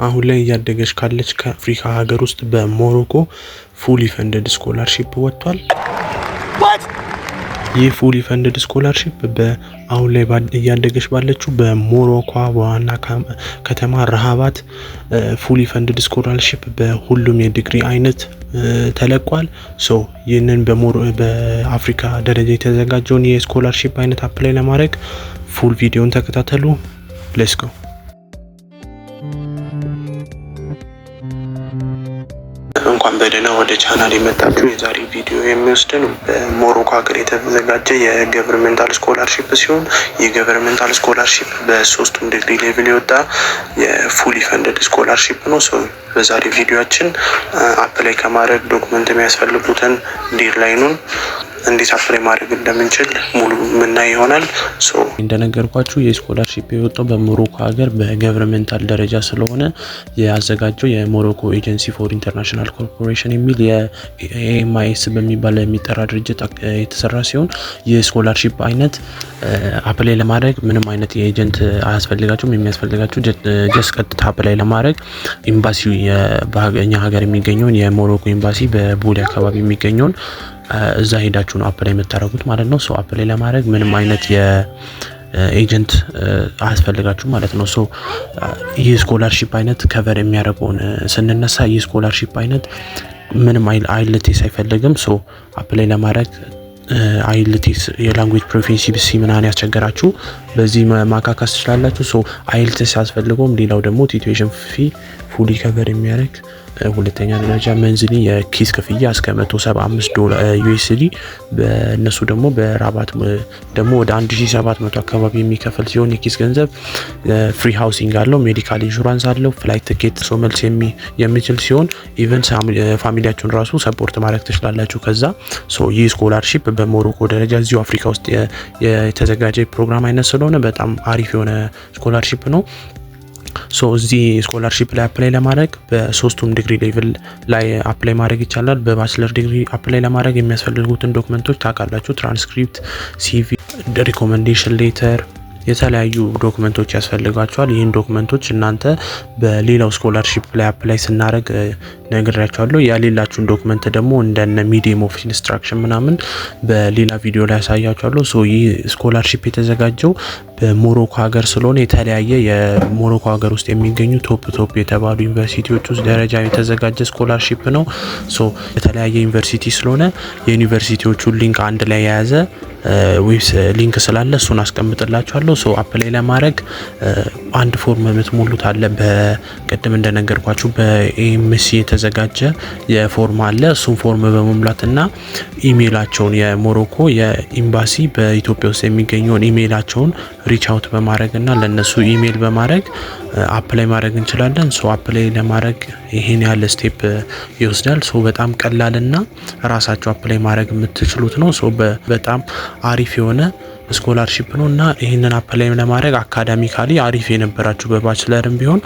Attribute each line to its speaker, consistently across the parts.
Speaker 1: አሁን ላይ ያደገች ካለች ከአፍሪካ ሀገር ውስጥ በሞሮኮ ፉሊ ፈንድድ ስኮላርሺፕ ወጥቷል። ይህ ፉሊ ፈንድድ ስኮላርሺፕ አሁን ላይ እያደገች ባለችው በሞሮኮ ዋና ከተማ ረሃባት ፉሊ ፈንድድ ስኮላርሺፕ በሁሉም የዲግሪ አይነት ተለቋል። ይህንን በአፍሪካ ደረጃ የተዘጋጀውን የስኮላርሺፕ አይነት አፕላይ ለማድረግ ፉል ቪዲዮን ተከታተሉ። ሌትስ ጎ። እንኳን በደህና ወደ ቻናል የመጣችሁ። የዛሬ ቪዲዮ የሚወስደን በሞሮኮ ሀገር የተዘጋጀ የገቨርንመንታል ስኮላርሺፕ ሲሆን የገቨርንመንታል ስኮላርሺፕ በሶስቱም ዲግሪ ሌቭል የወጣ የፉሊ ፈንድድ ስኮላርሺፕ ነው። በዛሬ ቪዲዮአችን አፕላይ ከማድረግ ዶክመንት የሚያስፈልጉትን ዴድላይኑን እንዴት አፕላይ ማድረግ እንደምንችል ሙሉ ምናይ ይሆናል። እንደነገርኳችሁ የስኮላርሺፕ የወጣው በሞሮኮ ሀገር በገቨርንመንታል ደረጃ ስለሆነ ያዘጋጀው የሞሮኮ ኤጀንሲ ፎር ኢንተርናሽናል ኮርፖሬሽን የሚል የኤምአይኤስ በሚባል የሚጠራ ድርጅት የተሰራ ሲሆን የስኮላርሺፕ አይነት አፕላይ ለማድረግ ምንም አይነት የኤጀንት አያስፈልጋችሁም። የሚያስፈልጋችሁ ጀስት ቀጥታ አፕላይ ለማድረግ ኤምባሲው በኛ ሀገር የሚገኘውን የሞሮኮ ኤምባሲ በቦሌ አካባቢ የሚገኘውን እዛ ሄዳችሁ ነው አፕላይ የምታደርጉት ማለት ነው። አፕላይ ለማድረግ ምንም አይነት የኤጀንት አያስፈልጋችሁ ማለት ነው። ይህ ስኮላርሺፕ አይነት ከቨር የሚያደርገውን ስንነሳ ይህ ስኮላርሺፕ አይነት ምንም አይልቲስ አይፈልግም። አፕላይ ለማድረግ አይልቲስ የላንጉዌጅ ፕሮፊንሲ ምናምን ያስቸገራችሁ በዚህ ማካካስ ትችላላችሁ። አይልቲስ ያስፈልገውም። ሌላው ደግሞ ቲዩሽን ፊ ፉሊ ከቨር የሚያደርግ ሁለተኛ ደረጃ መንዝሊ የኪስ ክፍያ እስከ $175 ዩኤስዲ በእነሱ ደግሞ በራባት ደግሞ ወደ 1700 አካባቢ የሚከፈል ሲሆን የኪስ ገንዘብ ፍሪ ሃውሲንግ አለው፣ ሜዲካል ኢንሹራንስ አለው፣ ፍላይት ቲኬት መልስ የሚችል ሲሆን ኢቨን ፋሚሊያችሁን ራሱ ሰፖርት ማድረግ ትችላላችሁ ከዛ። ይህ ስኮላርሺፕ በሞሮኮ ደረጃ እዚሁ አፍሪካ ውስጥ የተዘጋጀ ፕሮግራም አይነት ስለሆነ በጣም አሪፍ የሆነ ስኮላርሺፕ ነው። እዚህ ስኮላርሺፕ ላይ አፕላይ ለማድረግ በሶስቱም ዲግሪ ሌቭል ላይ አፕላይ ማድረግ ይቻላል። በባችለር ዲግሪ አፕላይ ለማድረግ የሚያስፈልጉትን ዶክመንቶች ታውቃላችሁ። ትራንስክሪፕት፣ ሲቪ፣ ሪኮሜንዴሽን ሌተር፣ የተለያዩ ዶክመንቶች ያስፈልጋቸዋል። ይህን ዶክመንቶች እናንተ በሌላው ስኮላርሺፕ ላይ አፕላይ ስናደርግ ነግሬያቸዋለሁ። ያሌላችሁን ዶክመንት ደግሞ እንደነ ሚዲየም ኦፍ ኢንስትራክሽን ምናምን በሌላ ቪዲዮ ላይ ያሳያቸዋለሁ። ይህ ስኮላርሺፕ የተዘጋጀው በሞሮኮ ሀገር ስለሆነ የተለያየ የሞሮኮ ሀገር ውስጥ የሚገኙ ቶፕ የተባሉ ዩኒቨርሲቲዎች ውስጥ ደረጃ የተዘጋጀ ስኮላርሺፕ ነው። የተለያየ ዩኒቨርሲቲ ስለሆነ የዩኒቨርሲቲዎቹን ሊንክ አንድ ላይ የያዘ ዌብስ ሊንክ ስላለ እሱን አስቀምጥላችኋለሁ። አፕላይ ለማድረግ አንድ ፎርም የምትሞሉት አለ። በቀደም እንደነገርኳችሁ በኤምሲ የተዘጋጀ የፎርም አለ። እሱን ፎርም በመሙላትና ኢሜይላቸውን የሞሮኮ የኤምባሲ በኢትዮጵያ ውስጥ የሚገኘውን ኢሜይላቸውን ሪች አውት በማድረግና ለነሱ ኢሜይል በማድረግ አፕላይ ማድረግ እንችላለን። አፕላይ ለማድረግ ይሄን ያለ ስቴፕ ይወስዳል። በጣም ቀላልና ራሳችሁ አፕላይ ማድረግ የምትችሉት ነው። በጣም አሪፍ የሆነ ስኮላርሺፕ ነው እና ይህንን አፕላይ ለማድረግ አካዳሚካሊ አሪፍ የነበራችሁ በባችለርም ቢሆን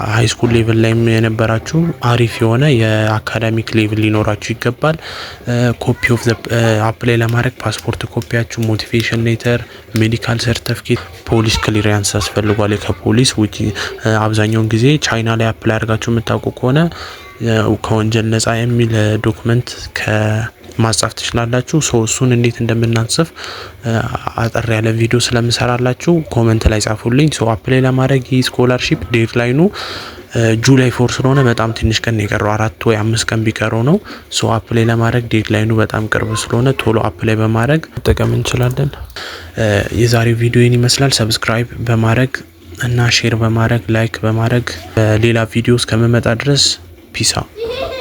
Speaker 1: ሃይ ስኩል ሌቭል ላይም የነበራችሁ አሪፍ የሆነ የአካዳሚክ ሌቭል ሊኖራችሁ ይገባል። ኮፒ ኦፍ አፕላይ ለማድረግ ፓስፖርት ኮፒያችሁ፣ ሞቲቬሽን ሌተር፣ ሜዲካል ሰርቲፊኬት፣ ፖሊስ ክሊራንስ ያስፈልጓል። ከፖሊስ ውጪ አብዛኛውን ጊዜ ቻይና ላይ አፕላይ አድርጋችሁ የምታውቁ ከሆነ ከወንጀል ነፃ የሚል ዶክመንት ማጻፍ ትችላላችሁ። እሱን እንዴት እንደምናጽፍ አጠር ያለ ቪዲዮ ስለምሰራላችሁ ኮሜንት ላይ ጻፉልኝ። አፕላይ ለማድረግ ይህ ስኮላርሺፕ ዴድላይኑ ጁላይ 4 ስለሆነ በጣም ትንሽ ቀን የቀረው 4 ወይ 5 ቀን ቢቀረው ነው። አፕላይ ለማድረግ ዴድላይኑ በጣም ቅርብ ስለሆነ ቶሎ አፕላይ በማድረግ መጠቀም እንችላለን። የዛሬው ቪዲዮ ይህን ይመስላል። ሰብስክራይብ በማድረግ እና ሼር በማድረግ ላይክ በማድረግ ሌላ ቪዲዮ እስከምመጣ ድረስ ፒስ አውት።